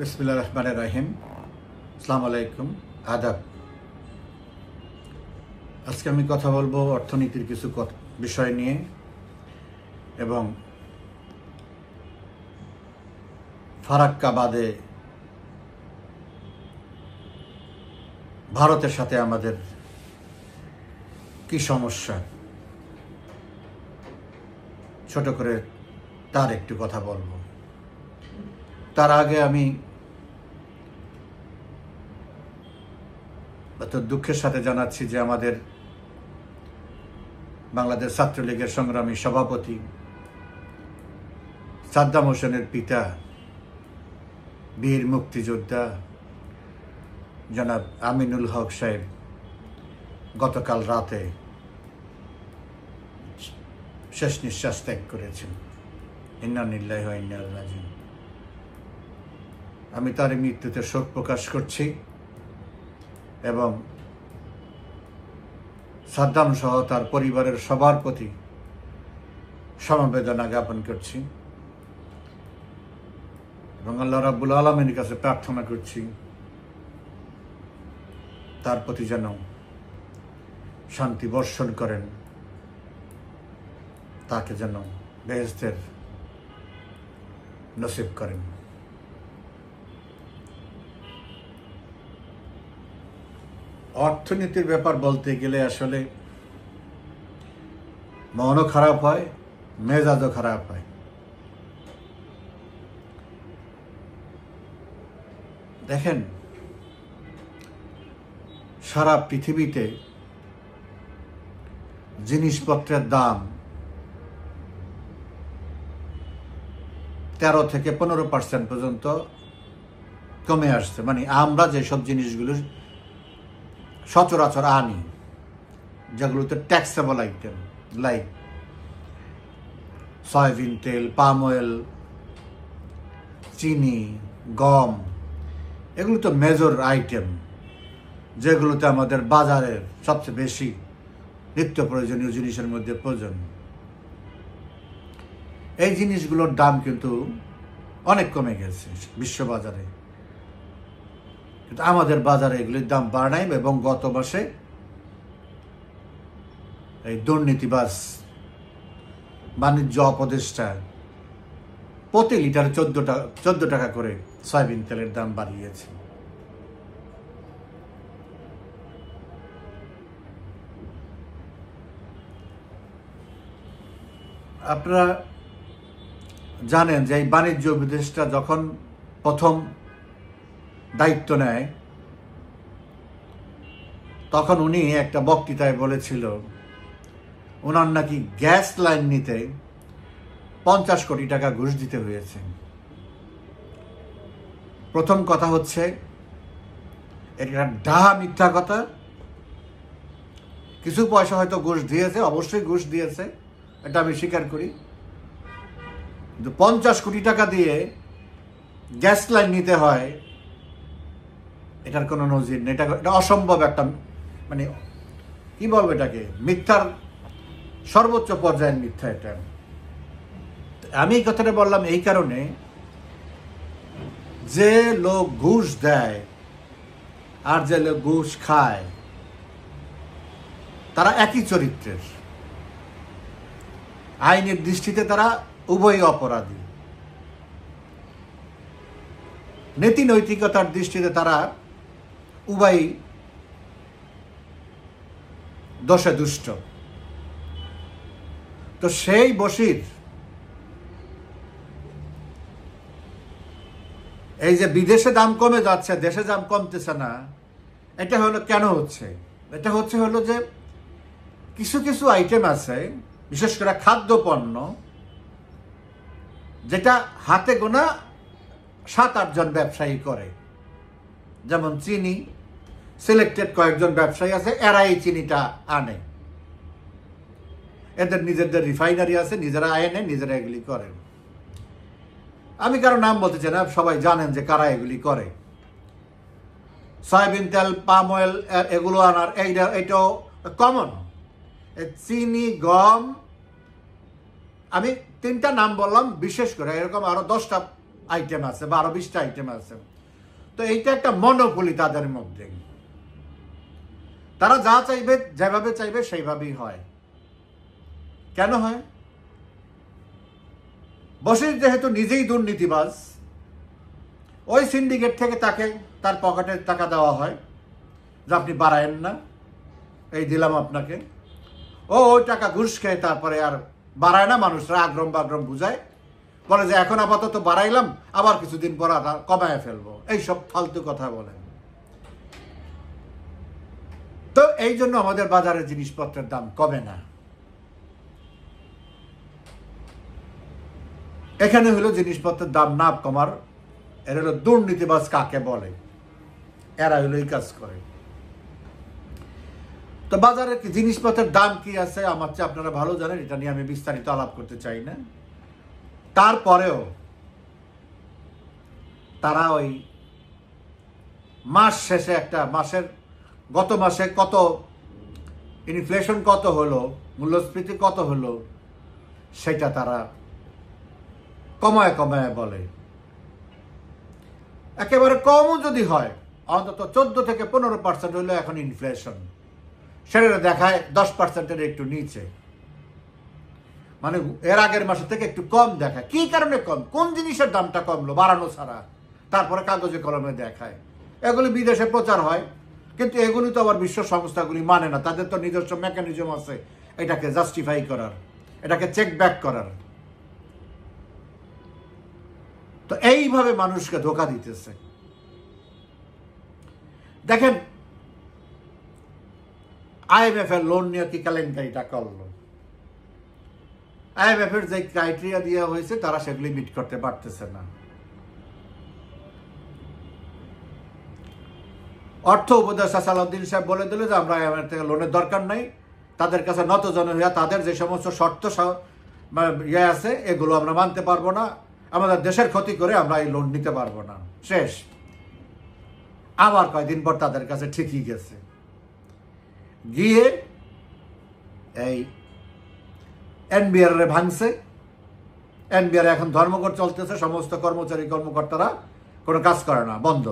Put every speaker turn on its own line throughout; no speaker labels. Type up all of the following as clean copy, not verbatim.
বিসমিল্লাহির রহমানির রহিম। আসসালামু আলাইকুম, আদাব। আজকে আমি কথা বলবো অর্থনীতির কিছু বিষয় নিয়ে এবং ফারাক্কা বাদে ভারতের সাথে আমাদের কি সমস্যা, ছোট করে তার একটু কথা বলবো। তার আগে আমি দুঃখের সাথে জানাচ্ছি যে আমাদের বাংলাদেশ ছাত্রলীগের সংগ্রামী সভাপতি সাদ্দাম হোসেনের পিতা বীর মুক্তিযোদ্ধা জনাব আমিনুল হক সাহেব গতকাল রাতে শেষ নিঃশ্বাস ত্যাগ করেছেন। ইন্না লিল্লাহি ওয়া ইন্না ইলাইহি রাজিউন। আমি তার মৃত্যুতে শোক প্রকাশ করছি এবং সাদ্দাম সহ তার পরিবারের সবার প্রতি সমবেদনা জ্ঞাপন করছি এবং আল্লাহ রাব্বুল আলামিনের কাছে প্রার্থনা করছি তার প্রতি যেন শান্তি বর্ষণ করেন, তাকে যেন বেহেশতের নসিব করেন। অর্থনীতির ব্যাপার বলতে গেলে আসলে মনও খারাপ হয়, মেজাজও খারাপ হয়। দেখেন, সারা পৃথিবীতে জিনিসপত্রের দাম 13 থেকে 15% পর্যন্ত কমে আসছে। মানে আমরা যেসব জিনিসগুলো সচরাচর আনি, যেগুলোতে ট্যাক্সেবল আইটেম, লাইক সয়াবিন তেল, পাম অয়েল, চিনি, গম, এগুলো তো মেজর আইটেম, যেগুলোতে আমাদের বাজারের সবচেয়ে বেশি নিত্য প্রয়োজনীয় জিনিসের মধ্যে প্রয়োজন। এই জিনিসগুলোর দাম কিন্তু অনেক কমে গেছে বিশ্ব বাজারে, কিন্তু আমাদের বাজারে এগুলির দাম বাড়ে নাই। এবং গত মাসে এই দুর্নীতিবাজ বাণিজ্য উপদেষ্টা প্রতি লিটার 14 টাকা করে সয়াবিন তেলের দাম বাড়িয়েছে। আপনারা জানেন যে এই বাণিজ্য উপদেষ্টা যখন প্রথম দায়িত্ব নেয়, তখন উনি একটা বক্তৃতায় বলেছিল ওনার নাকি গ্যাস লাইন নিতে 50 কোটি টাকা ঘুষ দিতে হয়েছে। প্রথম কথা হচ্ছে এটা ডাহা মিথ্যা কথা। কিছু পয়সা হয়তো ঘুষ দিয়েছে, অবশ্যই ঘুষ দিয়েছে, এটা আমি স্বীকার করি, কিন্তু 50 কোটি টাকা দিয়ে গ্যাস লাইন নিতে হয়, এটার কোনো নজির নেই। এটা অসম্ভব একটা, মানে কি বলবো এটাকে, মিথ্যার সর্বোচ্চ পর্যায়ের মিথ্যা এটা। আমি এই কথাটা বললাম এই কারণে, যে লোক ঘুষ দেয় আর যে লোক ঘুষ খায় তারা একই চরিত্রের। আইনের দৃষ্টিতে তারা উভয় অপরাধী, নীতি নৈতিকতার দৃষ্টিতে তারা উভয় দোষে দুষ্ট। তো সেই বশির এই যে বিদেশে দাম কমে যাচ্ছে, দেশে দাম কমতেছে না, এটা হলো কেন হচ্ছে? এটা হলো যে কিছু কিছু আইটেম আছে, বিশেষ করে খাদ্যপণ্য, যেটা হাতে গোনা 7-8 জন ব্যবসায়ী করে। যেমন চিনি, সিলেক্টেড কয়েকজন ব্যবসায়ী আছে, এরা এই চিনিটা আনে, এদের নিজেদের রিফাইনারি আছে, নিজেরা আনে, নিজেরা এগুলি করেন। আমি কারো নাম বলতে চাই না, সবাই জানেন যে কারা এগুলি করে। সয়াবিন তেল, পাম অয়েল, এগুলো আনার এটাও কমন। চিনি, গম, আমি 3টা নাম বললাম, বিশেষ করে এরকম আরো 10টা আইটেম আছে, 12-20টা আইটেম আছে। তো এইটা একটা মনোপলি তাদের মধ্যে, তারা যা চাইবে, যেভাবে চাইবে সেইভাবেই হয়। কেন হয়? বশির যেহেতু নিজেই দুর্নীতিবাজ, ওই সিন্ডিকেট থেকে তাকে তার পকেটের টাকা দেওয়া হয় যে আপনি বাড়ায়েন না, এই দিলাম আপনাকে। ওই টাকা ঘুষ খেয়ে তারপরে আর বাড়ায় না, মানুষরা আগ্রম বাগ্রম বুঝায়, বলে যে এখন আপাতত বাড়াইলাম, আবার কিছুদিন পর কমায় ফেলবো, এইসব ফালতু কথা বলেন। তো এই জন্য আমাদের বাজারে জিনিসপত্রের দাম কমে না। এখানে হলো জিনিসপত্রের দাম না কমার, এরা হলো দুর্নীতিবাজ কাকে বলে, এরা হলো এই কাজ করে। তো বাজারে জিনিসপত্রের দাম কি আছে আমার চেয়ে আপনারা ভালো জানেন, এটা নিয়ে আমি বিস্তারিত আলাপ করতে চাই না। তারপরেও তারা ওই মাস শেষে একটা মাসের, গত মাসে কত ইনফ্লেশন কত হলো, মূল্যস্ফীতি কত হলো, সেটা তারা কমায় কমায় বলে। একেবারে কমও যদি হয়, অন্তত 14 থেকে 15% হলো এখন ইনফ্লেশন, সেটা দেখায় 10%-এর একটু নিচে, মানে এর আগের মাসে থেকে একটু কম দেখায়। কি কারণে কম? কোন জিনিসের দামটা কমলো বাড়ানো ছাড়া? তারপরে কাগজে কলমে দেখায়, এগুলি বিদেশে প্রচার হয়, কিন্তু এগুলি তো আবার বিশ্ব সংস্থাগুলি মানে না, তাদের তো নিজস্ব মেকানিজম আছে এটাকে জাস্টিফাই করার, এটাকে চেক ব্যাক করার। তো এইভাবে মানুষকে ধোঁকা দিতেছে। দেখেন IMF এর লোন নিয়ে কি কেলেঙ্কারিটা করলো, IMF এর যে ক্রাইটেরিয়া দেওয়া হয়েছে তারা সেগুলি মিট করতে পারতেছে না। অর্থ উপদেষ্টা সালাউদ্দিন সাহেব বলে দিল যে আমরা IMF থেকে লোনের দরকার নাই, তাদের কাছে নতজন হইয়া তাদের যে সমস্ত শর্ত ইয়ে আছে এগুলো আমরা মানতে পারবো না, আমাদের দেশের ক্ষতি করে আমরা এই লোন নিতে পারবো না, শেষ। আবার কয়েকদিন পর তাদের কাছে ঠিকই গেছে, গিয়ে এই NBR ভাঙছে। NBR এখন ধর্মঘট চলতেছে, সমস্ত কর্মচারী কর্মকর্তারা কোনো কাজ করে না, বন্ধ।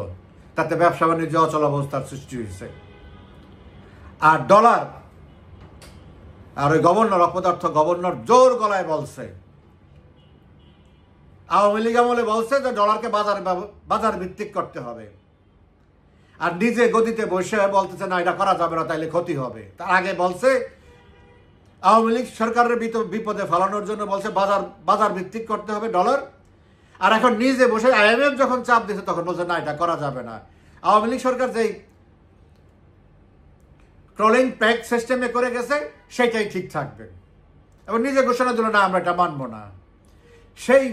তাতে ব্যবসা বাণিজ্য অচল অবস্থার সৃষ্টি হয়েছে। আর ডলার, আর ওই গভর্নর, অপদার্থ গভর্নর জোর গলায় বলছে, আওয়ামী লীগ আমলে বলছে যে ডলারকে বাজার ভিত্তিক করতে হবে, আর নিজে গদিতে বসে বলতেছে না এটা করা যাবে না, তাইলে ক্ষতি হবে। তার আগে বলছে আওয়ামী লীগ সরকারের বিপদে ফেলানোর জন্য বলছে বাজার ভিত্তিক করতে হবে ডলার, আর এখন নিজে বসে IMF যখন চাপ দিয়েছে তখন বলছে না এটা করা যাবে না। আওয়ামী লীগ সরকার যেই ক্রলিং প্যাক সিস্টেমে করে গেছে সেটাই ঠিক থাকবে, এবং নিজে ঘোষণা দিল না আমরা এটা মানব না। সেই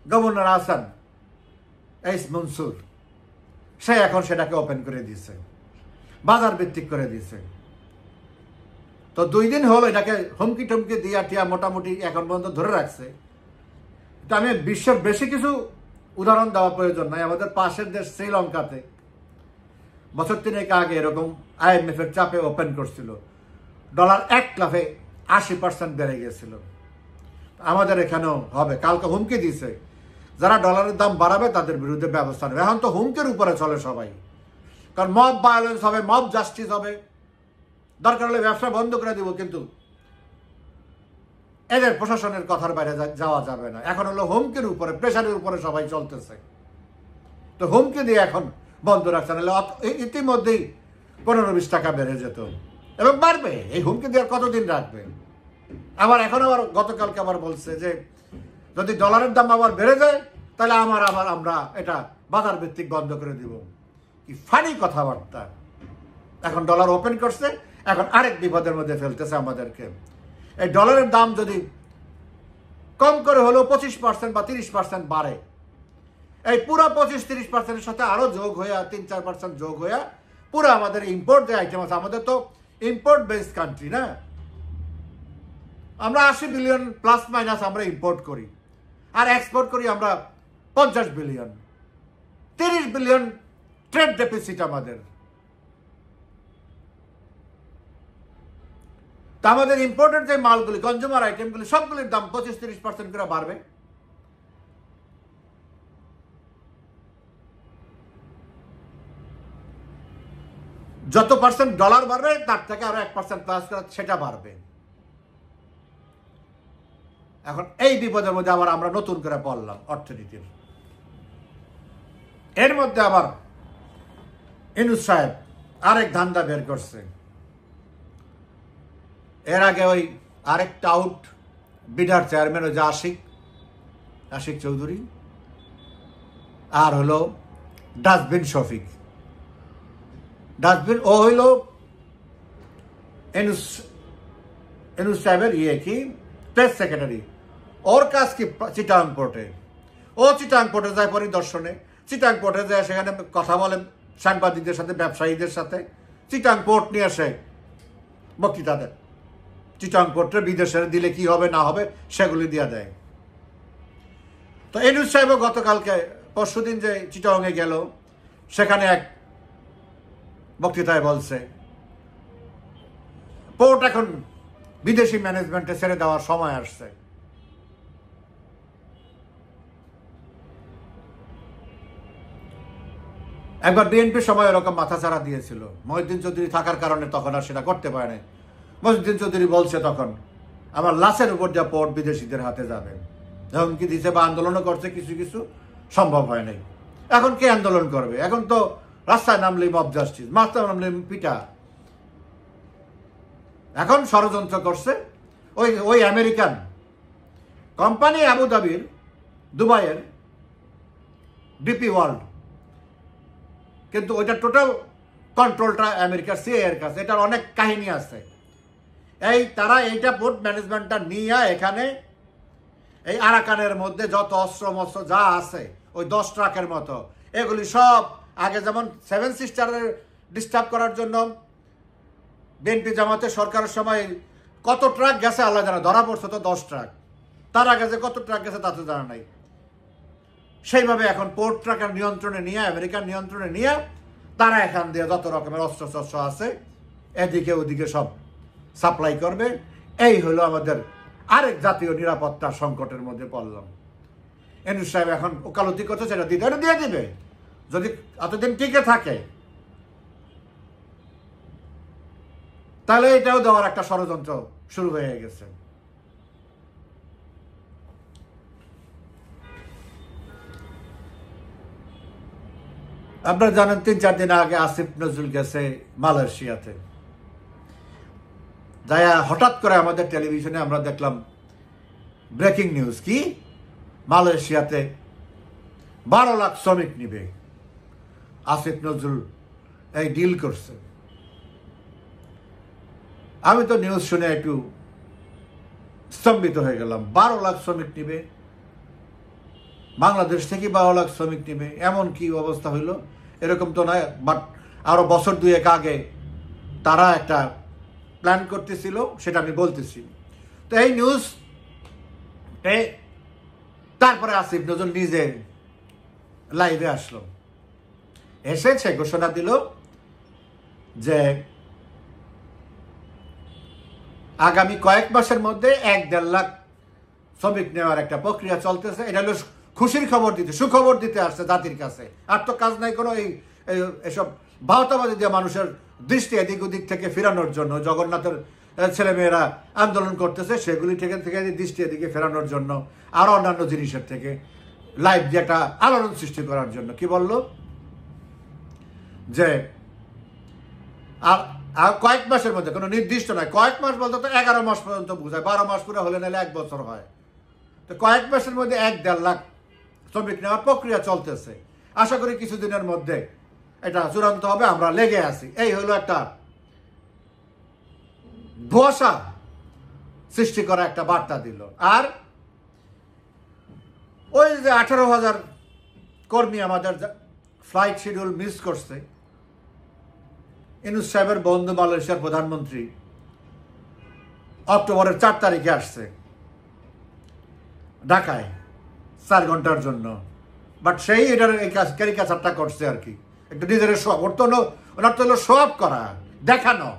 গভর্নর আহসান এইস মনসুর সে এখন সেটাকে ওপেন করে দিয়েছে, বাজার ভিত্তিক করে দিয়েছে। তো 2 দিন হলো এটাকে হুমকি টুমকি দিয়া টিয়া মোটামুটি এখন পর্যন্ত ধরে রাখছে। তো আমি বিশ্বের বেশি কিছু উদাহরণ দেওয়া প্রয়োজন নাই। আমাদের পাশের দেশ শ্রীলঙ্কাতে বছর 3 আগে এরকম IMF এর চাপে ওপেন করছিল, ডলার এক লাফে 80% বেড়ে গেছিল। আমাদের এখানেও হবে, কালকে হুমকি দিয়েছে যারা ডলারের দাম বাড়াবে তাদের বিরুদ্ধে ব্যবস্থা নেবে। এখন তো হুমকির উপরে চলে সবাই, কারণ মব ভায়োলেন্স হবে, মব জাস্টিস হবে, দরকার হলে ব্যবসা বন্ধ করে দিব, কিন্তু এদের প্রশাসনের কথার বাইরে যাওয়া যাবে না। এখন হলো হুমকির উপরে, প্রেশারের উপরে সবাই চলতেছে। তো হুমকি দিয়ে এখন বন্ধ রাখছে, নাহলে ইতিমধ্যেই 15-20 টাকা বেড়ে যেত, এবং বাড়বে। এই হুমকি দিয়ে কতদিন রাখবে? আবার গতকালকে আবার বলছে যে যদি ডলারের দাম আবার বেড়ে যায় তাহলে আমরা এটা বাজার ভিত্তিক বন্ধ করে দিব। কি ফানি কথাবার্তা! এখন ডলার ওপেন করছে, এখন আরেক বিপদের মধ্যে ফেলতেছে আমাদেরকে। এই ডলারের দাম যদি কম করে হলেও 25% বা 30% বাড়ে, এই পুরো 25-30%-এর সাথে আরো যোগ হইয়া 3-4% যোগ হইয়া পুরো আমাদের ইম্পোর্ট যে আইটেম আছে, আমাদের তো ইম্পোর্ট বেসড কান্ট্রি না, আমরা 80 বিলিয়ন প্লাস মাইনাস আমরা ইম্পোর্ট করি, আর এক্সপোর্ট করি আমরা 50 বিলিয়ন। 30 বিলিয়ন ট্রেড ডেফিসিট আমাদের। তা আমাদের ইম্পোর্টেড যে মালগুলি, কনজিউমার আইটেমগুলি, সবগুলির দাম 25-30% করে বাড়বে। যত পার্সেন্ট ডলার বাড়বে তার থেকে আরো 1% প্লাস সেটা বাড়বে। এখন এই বিপদের মধ্যে আবার আমরা নতুন করে পড়লাম অর্থনীতির। এর মধ্যে আবার ইউনূস সাহেব আরেক ধান্দা বের করছে। এর আগে ওই আরেকটা আউট বিডার চেয়ারম্যান ওই যে আশিক চৌধুরী, আর হলো ডাস্টবিন শফিক। ডাস্টবিন ও হইল ইউনূস সাহেবের কি প্রেস সেক্রেটারি। ওর কাজ কি চিটাং পোর্টে, ও চিটাং পোর্টে যায় পরিদর্শনে, চিটাং পোর্টে যায় সেখানে কথা বলেন সাংবাদিকদের সাথে, ব্যবসায়ীদের সাথে, চিটাং পোর্ট নিয়ে আসে বক্তৃতা দেয়। চিটাং পোর্টে বিদেশের দিলে কি হবে না হবে সেগুলি দিয়ে দেয়। তো ইউনূস সাহেবও গতকালকে পরশুদিন যে চিটাংয়ে গেল, সেখানে এক বক্তৃতায় বলছে পোর্ট এখন বিদেশি ম্যানেজমেন্টে ছেড়ে দেওয়ার সময় আসছে। একবার বিএনপির সময় এরকম মাথাচাড়া দিয়েছিল, মহিউদ্দিন চৌধুরী থাকার কারণে তখন আর সেটা করতে পারে না। মহিউদ্দিন চৌধুরী বলছে তখন আমার লাশের উপর যা পোর্ট বিদেশিদের হাতে যাবে, এমনকি দিছে বা আন্দোলনও করছে, কিছু কিছু সম্ভব হয় নাই। এখন কে আন্দোলন করবে? এখন তো রাস্তায় নামলেই মব জাস্টিস, রাস্তায় নামলে পিটা। এখন ষড়যন্ত্র করছে ওই আমেরিকান কোম্পানি আবুধাবির, দুবাইয়ের ডিপি ওয়ার্ল্ড, কিন্তু ওইটা টোটাল কন্ট্রোলটা আমেরিকার সিআইএ এর কাছে। এটার অনেক কাহিনী আছে। তারা এইটা পোর্ট ম্যানেজমেন্টটা নিয়ে এখানে এই আরাকানের মধ্যে যত অস্ত্র মস্ত্র যা আছে ওই 10 ট্রাকের মতো, এগুলি সব আগে যেমন 7 সিস্টারের ডিস্টার্ব করার জন্য বিএনপি জামাতে সরকারের সময় কত ট্রাক গেছে আল্লাহ জানা, ধরা পড়ছে তো 10 ট্রাক, তার আগে যে কত ট্রাক গেছে তা তো জানা নাই। সেইভাবে এখন পোর্ট ট্রাকের নিয়ন্ত্রণে নিয়ে, আমেরিকার নিয়ন্ত্রণে নিয়ে তারা এখান দিয়ে যত রকমের অস্ত্র শস্ত্র আছে এদিকে ওদিকে সব সাপ্লাই করবে। এই হলো আমাদের আরেক জাতীয় নিরাপত্তার সংকটের মধ্যে পড়লাম। ইউনূস সাহেব এখন ওকালতি করতে সেটা দিয়ে দিবে যদি এতদিন টিকে থাকে, তাহলে এটাও দেওয়ার একটা ষড়যন্ত্র শুরু হয়ে গেছে। আপনারা জানেন 3-4 দিন আগে আসিফ নজরুল গেছে মালয়েশিয়াতে। যাই হঠাৎ করে আমাদের টেলিভিশনে আমরা দেখলাম ব্রেকিং নিউজ, কি মালয়েশিয়াতে 12 লাখ শ্রমিক নিবে আসিফ নজরুল এই ডিল করছে। আমি তো নিউজ শুনে একটু স্তম্ভিত হয়ে গেলাম। 12 লাখ শ্রমিক নিবে, বাংলাদেশ থেকে 12 লাখ শ্রমিক নিবে, এমন কি অবস্থা হইল? এরকম তো নয়, বাট আরো বছর 2-1 আগে তারা একটা প্ল্যান করতেছিল, সেটা আমি বলতেছি। তো এই নিউজ তারপরে আসিফ নজরুল নিজে লাইভে আসলো, এসেছে ঘোষণা দিল যে আগামী কয়েক মাসের মধ্যে 1-1.5 লাখ শ্রমিক নেওয়ার একটা প্রক্রিয়া চলতেছে। এটা হলো খুশির খবর দিতে, সুখবর দিতে আসছে জাতির কাছে। আর তো কাজ নাই কোনো, এসব ভাওতাবাদী দিয়ে মানুষের দৃষ্টি এদিক ওদিক থেকে ফেরানোর জন্য, জগন্নাথের ছেলেমেয়েরা আন্দোলন করতেছে সেগুলি থেকে দৃষ্টি এদিকে ফেরানোর জন্য, আরো অন্যান্য জিনিসের থেকে লাইভ দিয়ে একটা আলোড়ন সৃষ্টি করার জন্য। কি বলল যে আর কয়েক মাসের মধ্যে, কোনো নির্দিষ্ট নয়, কয়েক মাস বলতে তো 11 মাস পর্যন্ত বোঝায়, 12 মাস করে হলে নাহলে 1 বছর হয়। তো কয়েক মাসের মধ্যে 1-1.5 লাখ শ্রমিক নেওয়ার প্রক্রিয়া চলতেছে। আশা করি কিছুদিনের মধ্যে এটা চূড়ান্ত হবে, আমরা লেগে আছি। এই হলো একটা ধোঁয়াশা সৃষ্টি করা একটা বার্তা দিল। আর ওই যে 18,000 কর্মী আমাদের ফ্লাইট শিডিউল মিস করছে, ইউনূস সাহেবের বন্ধু মালয়েশিয়ার প্রধানমন্ত্রী অক্টোবরের 4 তারিখে আসছে ঢাকায় 4 ঘন্টার জন্য। বাট সেই এটার এই ক্যারিকাচারটা করছে আর কি, একটু নিজের সব, ওনার তো হলো সব করা, দেখানো,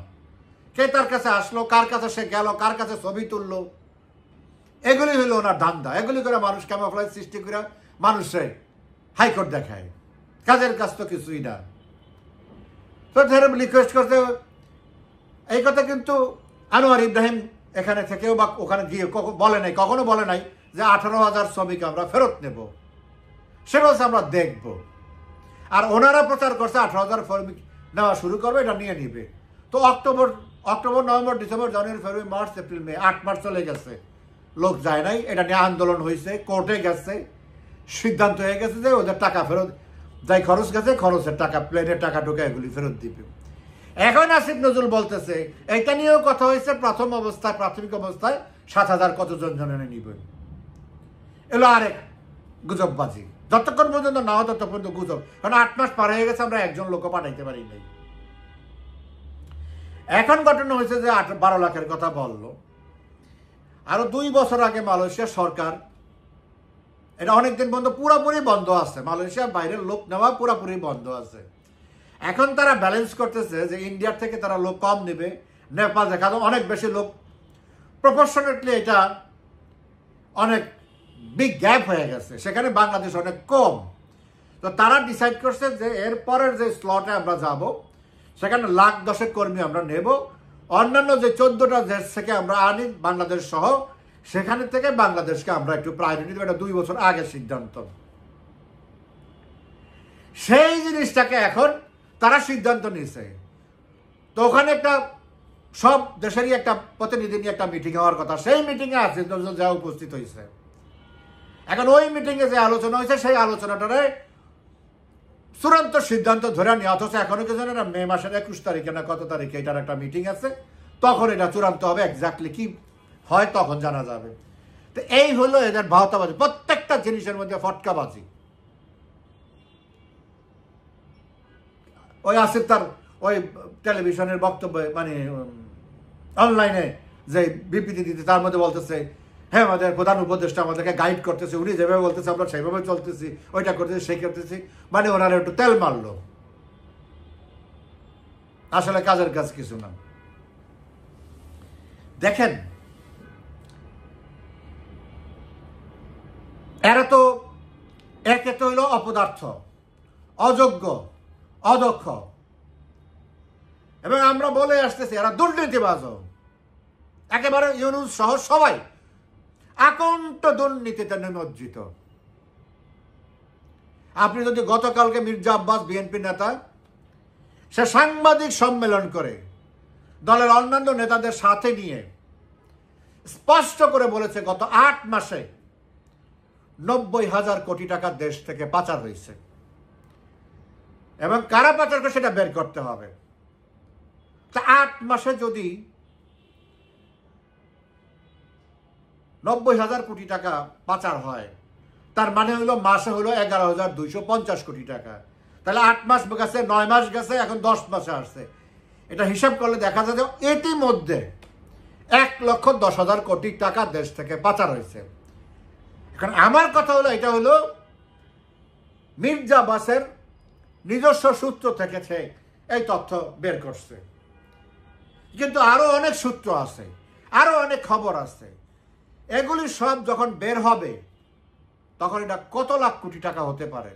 কে তার কাছে আসলো, কার কাছে সে গেল, কার কাছে ছবি তুললো, এগুলি হলো ওনার ধান্দা। এগুলি করে মানুষ ক্যামোফ্লেজ সৃষ্টি করে মানুষে হাইকোর্ট দেখায়, কাজের কাজ তো কিছুই না। তো রিকোয়েস্ট করতে এই কথা কিন্তু আনোয়ার ইব্রাহিম এখানে থেকেও বা ওখানে গিয়ে বলে নাই, কখনো বলে নাই যে 18,000 শ্রমিক আমরা ফেরত নেব, সে বলছে আমরা দেখব। আর ওনারা প্রচার করছে 18,000 শ্রমিক নেওয়া শুরু করবে, এটা নিয়ে নিবে। তো অক্টোবর, নভেম্বর, ডিসেম্বর, জানুয়ারি, ফেব্রুয়ারি, মার্চ, এপ্রিল, মে, 8 মাস চলে গেছে, লোক যায় নাই। এটা নিয়ে আন্দোলন হয়েছে, কোর্টে গেছে, সিদ্ধান্ত হয়ে গেছে যে ওদের টাকা ফেরত, যাই খরচ গেছে খরচের টাকা, প্লেনের টাকা টোকা এগুলি ফেরত দিবে। এখন আসিফ নজরুল বলতেছে এইটা নিয়েও কথা হয়েছে, প্রাথমিক অবস্থায় 7,000 কতজন জনে নিবেন। এলো আরেক গুজববাজি, যতক্ষণ পর্যন্ত না হয় ততক্ষণ পর্যন্ত গুজব, কারণ 8 মাস পার হয়ে গেছে, আমরা একজন লোক পাঠাইতে পারি নাই। এখন ঘটনা হয়েছে যে 12 লাখের কথা বললো। আরো 2 বছর আগে মালয়েশিয়া সরকার, এটা অনেকদিন বন্ধ, পুরোপুরি বন্ধ আছে, মালয়েশিয়ার বাইরের লোক নেওয়া পুরোপুরি বন্ধ আছে। এখন তারা ব্যালেন্স করতেছে যে ইন্ডিয়ার থেকে তারা লোক কম নেবে, নেপাল দেখা অনেক বেশি লোক, প্রপোর্শনেটলি এটা অনেক বিগ গ্যাপ হয়ে গেছে, সেখানে বাংলাদেশ অনেক কম। তো তারা ডিসাইড করছে যে এর পরের যে স্লটে আমরা যাব সেখানে 1,10,000 কর্মী আমরা নেব, অন্যান্য যে 14টা দেশ থেকে আমরা আনি বাংলাদেশ সহ, সেখানে থেকে বাংলাদেশকে আমরা একটু প্রায়োরিটি দেবো। এটা 2 বছর আগে সিদ্ধান্ত। সেই জিনিসটাকে এখন তারা সিদ্ধান্ত নিয়েছে। তো ওখানে একটা সব দেশেরই একটা প্রতিনিধি নিয়ে একটা মিটিং হওয়ার কথা, সেই মিটিংয়ে আসিফ নজরুল যা উপস্থিত হয়েছে। এখন ওই মিটিংয়ে যে আলোচনা হয়েছে সেই আলোচনাটারে চূড়ান্ত সিদ্ধান্ত ধরে নিয়ে, অথচ এখনো কি জানেন মে মাসের 21 তারিখে না কত তারিখে এটার একটা মিটিং আছে, তখন এটা চূড়ান্ত হবে, এক্স্যাক্টলি কি হয় তখন জানা যাবে। তো এই হলো এদের ভাওতাবাজি, প্রত্যেকটা জিনিসের মধ্যে ফটকাবাজি। ওই আসিফ তার ওই টেলিভিশনের বক্তব্য, মানে অনলাইনে যে বিবৃতি দিতে, তার মধ্যে বলতেছে হ্যাঁ আমাদের প্রধান উপদেষ্টা আমাদেরকে গাইড করতেছে, উনি যেভাবে বলতেছে আমরা সেইভাবে চলতেছি, ওইটা করতেছি সেই করতেছি, মানে ওনারা একটু তেল মারলো, আসলে কাজের কাজ কিছু না। দেখেন এরা তো একে তো হইল অপদার্থ, অযোগ্য, অদক্ষ, এবং আমরা বলে আসতেছি এরা দুর্নীতিবাজ, একেবারে ইউনূস সহ সবাই আকণ্ঠ দুর্নীতিতে নিমজ্জিত। আপনি যদি গতকালকে মির্জা আব্বাস, বিএনপি নেতা, সে সাংবাদিক সম্মেলন করে দলের অন্যান্য নেতাদের সাথে নিয়ে স্পষ্ট করে বলেছে গত 8 মাসে 90,000 কোটি টাকা দেশ থেকে পাচার হয়েছে, এবং কারা পাচার করে সেটা বের করতে হবে। তা 8 মাসে যদি 90,000 কোটি টাকা পাচার হয়, তার মানে হলো মাসে হলো 11,250 কোটি টাকা। তাহলে 8 মাস গেছে, 9 মাস গেছে, এখন 10 মাসে আসছে। এটা হিসাব করলে দেখা যায় যে ইতিমধ্যে 1,10,000 কোটি টাকা দেশ থেকে পাচার হয়েছে। এখন আমার কথা হলো, এটা হলো মির্জা আব্বাসের নিজস্ব সূত্র থেকে এই তথ্য বের করছে, কিন্তু আরো অনেক সূত্র আছে, আরো অনেক খবর আছে। এগুলি সব যখন বের হবে তখন এটা কত লাখ কোটি টাকা হতে পারে।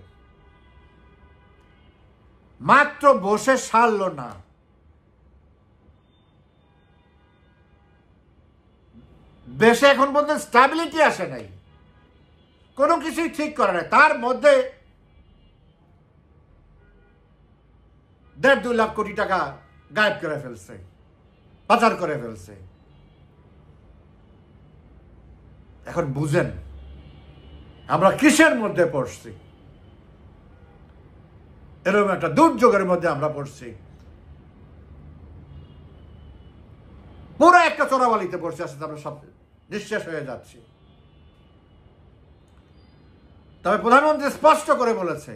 মাত্র বসে সারল না, দেশে এখন পর্যন্ত স্ট্যাবিলিটি আসে নাই, কোনো কিছুই ঠিক করে নাই, তার মধ্যে 1.5-2 লাখ কোটি টাকা গায়েব করে ফেলছে, পাচার করে ফেলছে। এখন বুঝেন আমরা কিসের মধ্যে পড়ছি, এরকম একটা দুর্যোগের মধ্যে আমরা পড়ছি, পুরো একটা চোরাবালিতে পড়ছি, আসলে আমরা সব নিঃশেষ হয়ে যাচ্ছি। তবে প্রধানমন্ত্রী স্পষ্ট করে বলেছে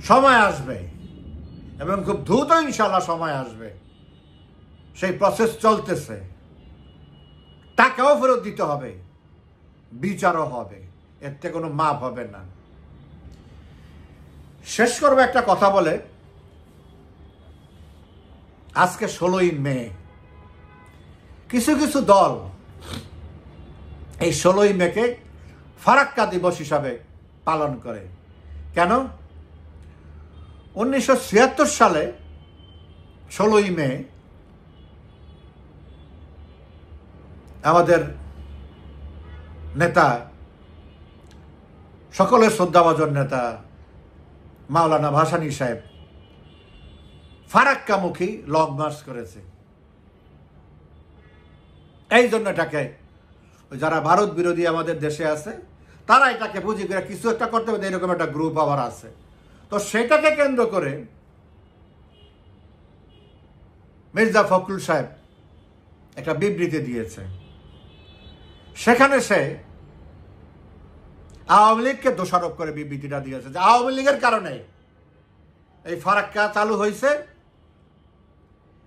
সময় আসবে, এবং খুব দ্রুত ইনশাআল্লাহ সময় আসবে, সেই প্রসেস চলতেছে, টাকাও ফেরত দিতে হবে, বিচারও হবে, এতে কোনো মাপ হবে না। শেষ করবো একটা কথা বলে, আজকে 16ই মে, কিছু কিছু দল এই 16ই মেকে ফারাক্কা দিবস হিসাবে পালন করে। কেন? 1976 সালে 16ই মে আমাদের নেতা, সকলের শ্রদ্ধাভাজন নেতা মাওলানা ভাসানী সাহেব ফারাক্কামুখী লং মার্চ করেছে। এই জন্য এটাকে যারা ভারত বিরোধী আমাদের দেশে আছে তারা এটাকে বুঝি করে কিছু একটা করতে হবে, এরকম একটা গ্রুপ আবার আছে। তো সেটাকে কেন্দ্র করে মির্জা ফখরুল সাহেব একটা বিবৃতি দিয়েছে। সেখানে সে আওয়ামী লীগকে দোষারোপ করে বিবৃতিটা দিয়েছে যে আওয়ামী লীগের কারণে এই ফারাক্কা চালু হয়েছে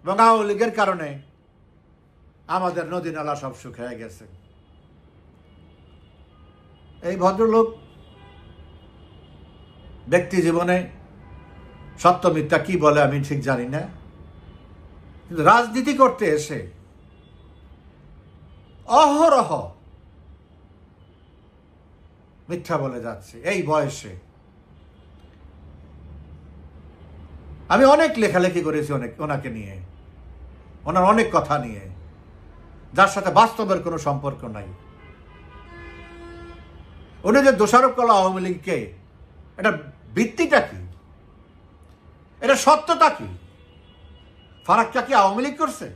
এবং আওয়ামী লীগের কারণে আমাদের নদী নালা সব শুকিয়ে গেছে। এই ভদ্রলোক ব্যক্তি জীবনে সত্য মিথ্যা কি বলে আমি ঠিক জানি না, কিন্তু রাজনীতি করতে এসে অহরহ মিথ্যা বলে যাচ্ছে। এই বয়সে আমি অনেক লেখালেখি করেছি ওনাকে নিয়ে, ওনার অনেক কথা নিয়ে, যার সাথে বাস্তবের কোনো সম্পর্ক নাই। উনি যে দোষারোপ করলো আওয়ামী লীগকে, এটা ভিত্তিটা কি, এটা সত্যতা কি? ফারাক্কা কি আওয়ামী লীগ করছে?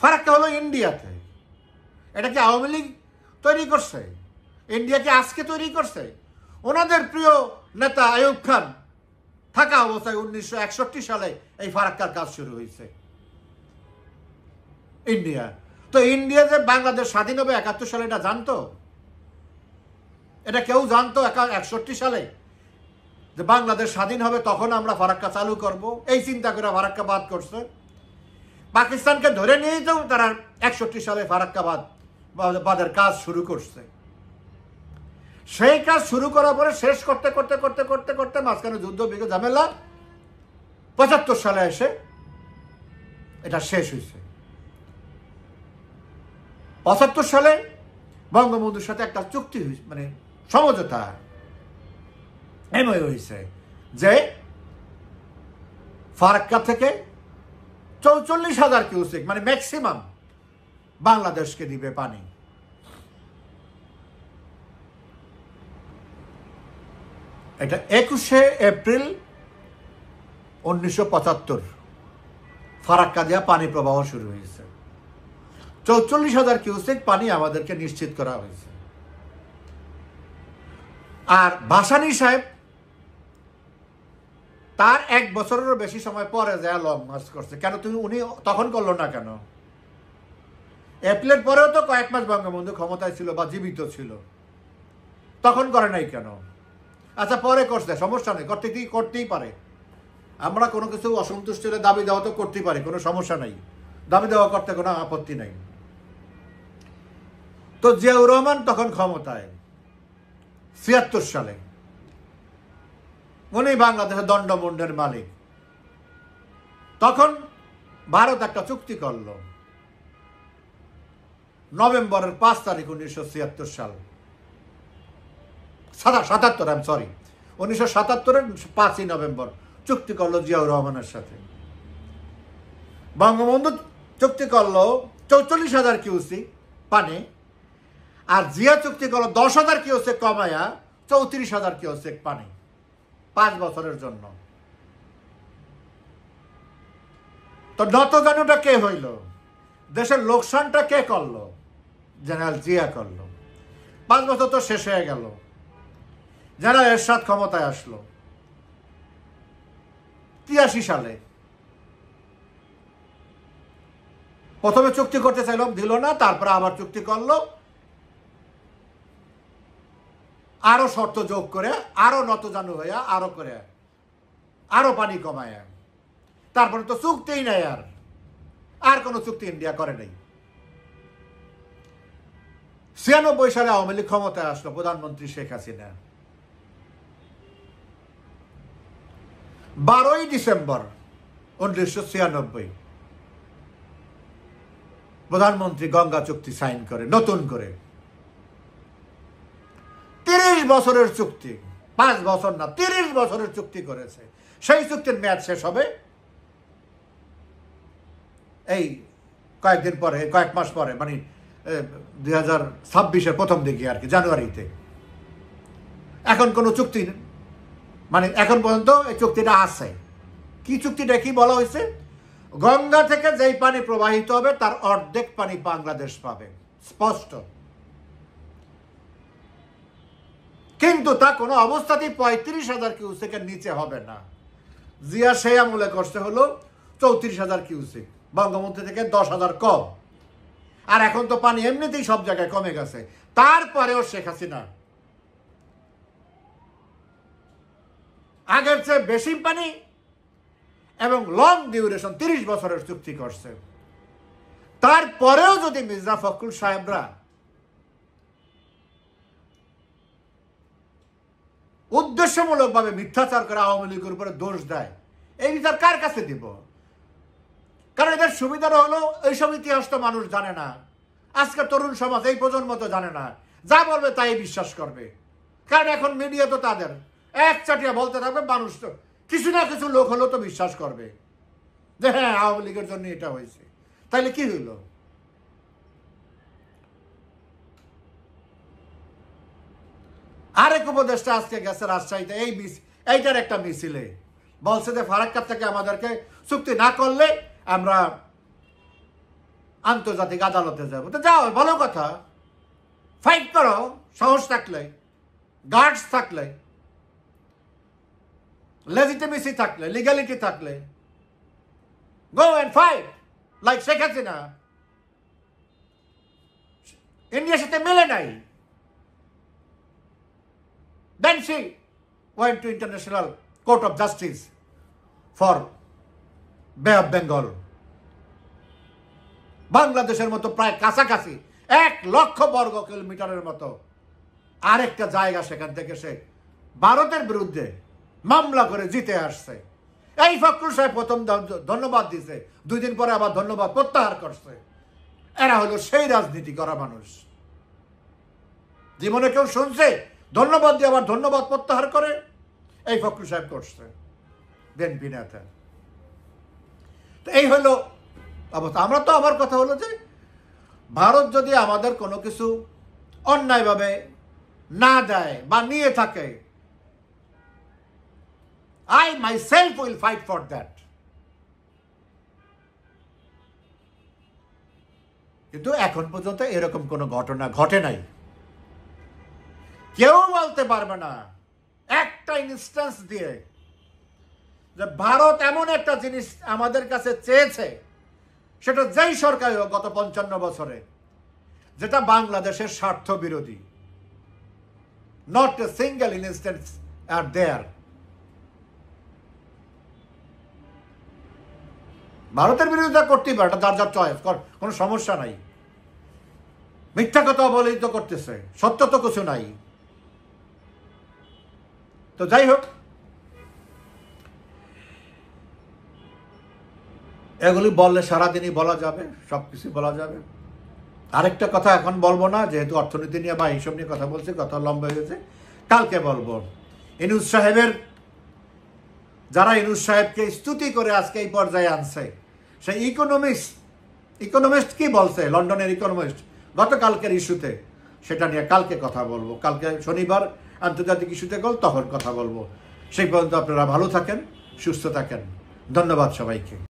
ফারাক্কা হলো ইন্ডিয়াতে, এটা কি আওয়ামী লীগ তৈরি করছে? ইন্ডিয়া কি আজকে তৈরি করছে? ওনাদের প্রিয় নেতা আইয়ুব খান থাকা অবস্থায় 1961 সালে এই ফারাক্কার কাজ শুরু হয়েছে ইন্ডিয়া। তো ইন্ডিয়া যে বাংলাদেশ স্বাধীন হবে 71 সালে, এটা জানতো? এটা কেউ জানতো 61 সালে যে বাংলাদেশ স্বাধীন হবে তখন আমরা ফারাক্কা চালু করব? এই চিন্তা করে ফারাক্কা বাদ করছে। পাকিস্তানকে ধরে নিয়েই তো তারা 61 সালে ফারাক্কা বাদের কাজ শুরু করছে। সেই কাজ শুরু করার পরে শেষ করতে করতে করতে করতে করতে মাঝখানে যুদ্ধ বিগ্রহ ঝামেলা 75 সালে এসে এটা শেষ হয়েছে। 75 সালে বঙ্গবন্ধুর সাথে একটা চুক্তি হয়েছে, মানে সমঝোতা এমওইউ হয়েছে যে ফারাক্কা থেকে 44,000 কিউসেক মানে ম্যাক্সিমাম বাংলাদেশকে দিবে পানি। এটা 21শে এপ্রিল 1975 ফারাক্কা দিয়া পানি প্রবাহ শুরু হয়েছে। 44,000 কিউসেক পানি আমাদেরকে নিশ্চিত করা হয়েছে। আর ভাসানী সাহেব তার 1 বছরেরও বেশি সময় পরে যায় লং মার্চ করছে। কেন উনি তখন করলো না কেন? এপ্রিলের পরেও তো কয়েক মাস বঙ্গবন্ধু ক্ষমতায় ছিল বা জীবিত ছিল, তখন করে নাই কেন? আচ্ছা পরে করছে, সমস্যা নেই, করতেই পারে। আমরা কোনো কিছু অসন্তুষ্ট হলে দাবি দেওয়া তো করতেই পারি, কোনো সমস্যা নাই, দাবি দেওয়া করতে কোনো আপত্তি নাই। তো জিয়াউর রহমান তখন ক্ষমতায় 76 সালে, উনি বাংলাদেশের দণ্ডমুণ্ডের মালিক। তখন ভারত একটা চুক্তি করলো নভেম্বরের 5 তারিখ 1976 সাল, 1977-এর 5ই নভেম্বর চুক্তি করলো জিয়াউর রহমানের সাথে। বঙ্গবন্ধু চুক্তি করলো 44,000 কিউসেক পানি, আর জিয়া চুক্তি করলো 10,000 কিউসেক কমায়া 34,000 কিউসেক পানি 5 বছরের জন্য। তো নতজানুটা কে হইল? দেশের লোকসানটা কে করলো? জেনারেল জিয়া করলো। 5 বছর তো শেষ হয়ে গেল, জেনারেল এরশাদ ক্ষমতায় আসলো 83 সালে। প্রথমে চুক্তি করতে চাইলাম, দিল না, তারপরে আবার চুক্তি করলো, আরো শর্ত যোগ করে, আরো নতজানু হইয়া, আরো করে, আরো পানি কমায়। তারপরে তো চুক্তিই নাই, আর কোনো চুক্তি ইন্ডিয়া করে নাই। 96 সালে আওয়ামী লীগ ক্ষমতায় আসলো, প্রধানমন্ত্রী শেখ হাসিনা। 12ই ডিসেম্বর 1996 প্রধানমন্ত্রী গঙ্গা চুক্তি সাইন করে, নতুন করে 30 বছরের চুক্তি। 5 বছর না 30 বছরের চুক্তি করেছে। সেই চুক্তির মেয়াদ শেষ হবে এই কয়েকদিন পরে, কয়েক মাস পরে, মানে 2026-এর প্রথম দিকে আর কি, জানুয়ারিতে। এখন কোনো চুক্তি, মানে এখন পর্যন্ত এই চুক্তিটা আছে। কি চুক্তিটা কি বলা হয়েছে? গঙ্গা থেকে যেই পানি প্রবাহিত হবে তার অর্ধেক পানি বাংলাদেশ পাবে, স্পষ্ট। কিন্তু তা কোনো অবস্থাতেই 35,000 কিউসেকের নিচে হবে না। জিয়া সেই আমলে করতে হলো 34,000 কিউসেক, বঙ্গবন্ধু থেকে 10,000 কম। আর এখন তো পানি এমনিতেই সব জায়গায় কমে গেছে। তারপরেও শেখ হাসিনা আগের চেয়ে বেশি পানি এবং লং ডিউরেশন 30 বছরের চুক্তি করছে। তারপরেও যদি মির্জা ফখরুল সাহেবরা উদ্দেশ্যমূলকভাবে মিথ্যাচার করে আওয়ামী লীগের উপরে দোষ দেয়, এই বিচার কার কাছে দিব? কারণ এদের সুবিধাটা হলো এইসব ইতিহাস তো মানুষ জানে না। আজকে তরুণ সমাজ, এই প্রজন্ম তো জানে না, যা বলবে তাই বিশ্বাস করবে। কারণ এখন মিডিয়া তো তাদের এক চাটিয়া বলতে থাকবে, মানুষ তো কিছু না কিছু লোক হলেও তো বিশ্বাস করবে যে হ্যাঁ আওয়ামী লীগের জন্য এটা হয়েছে। তাইলে কি হইল? আরেক উপদেষ্টা আজকে গেছে রাজশাহীতে, এইটার একটা মিছিলে বলছে যে ফারাক্কা থেকে আমাদেরকে চুক্তি না করলে আমরা আন্তর্জাতিক আদালতে যাব। তো যাও, ভালো কথা, ফাইট করো, সাহস থাকলে, গার্ডস থাকলে, লেজিটিমেসি থাকলে, লিগ্যালিটি থাকলে, go and fight like Sheikh Hasina. ইন্ডিয়ার সাথে মেলে নাই। Then she went to International Court of Justice for Bay of Bengal. বাংলাদেশের মতো প্রায় কাছাকাছি 1 লক্ষ বর্গ কিলোমিটারের মতো আরেকটা জায়গা, সেখান থেকে সে ভারতের বিরুদ্ধে মামলা করে জিতে আসছে। এই ফখরুল সাহেব প্রথম ধন্যবাদ দিছে, 2 দিন পরে আবার ধন্যবাদ প্রত্যাহার করছে। এরা হলো সেই রাজনীতি করা মানুষ। জীবনে কেউ শুনছে ধন্যবাদ দিয়ে আবার ধন্যবাদ প্রত্যাহার করে? এই ফখরুল সাহেব করছে বিএনপি নেতা। তো এই হলো অবস্থা। আমরা তো, আমার কথা হলো যে ভারত যদি আমাদের কোনো কিছু অন্যায়ভাবে না দেয় বা নিয়ে থাকে, I myself will fight for that. কিন্তু এখন পর্যন্ত এরকম কোনো ঘটনা ঘটে নাই। কেউ বলতে পারবে না একটা ইনস্ট্যান্স দিয়ে যে ভারত এমন একটা জিনিস আমাদের কাছে চেয়েছে, সেটা যেই সরকার হোক গত 55 বছরে, যেটা বাংলাদেশের স্বার্থ বিরোধী। নট এ সিঙ্গেল ইনস্ট্যান্স আর দেয়ার। ভারতের বিরোধিতা করতেই পারে, এটা যার যার চয়েস, কোনো সমস্যা নাই। মিথ্যা কথা অবহেলিত করতেছে, সত্য তো কিছু নাই। তো যাই হোক, এগুলি বললে সারাদিনই বলা যাবে, সবকিছু বলা যাবে। আরেকটা কথা এখন বলবো না, যেহেতু অর্থনীতি নিয়ে বা এইসব নিয়ে কথা বলছি, কথা লম্বা হয়ে গেছে, কালকে বলবো। ইউনূস সাহেবের, যারা ইউনূস সাহেবকে স্তুতি করে আজকে এই পর্যায়ে আনছে, সেই ইকোনমিস্ট কি বলছে, লন্ডনের ইকোনমিস্ট গতকালকের ইস্যুতে, সেটা নিয়ে কালকে কথা বলবো। কালকে শনিবার আন্তর্জাতিক ইস্যুতে তখন কথা বলবো। সেই পর্যন্ত আপনারা ভালো থাকেন, সুস্থ থাকেন। ধন্যবাদ সবাইকে।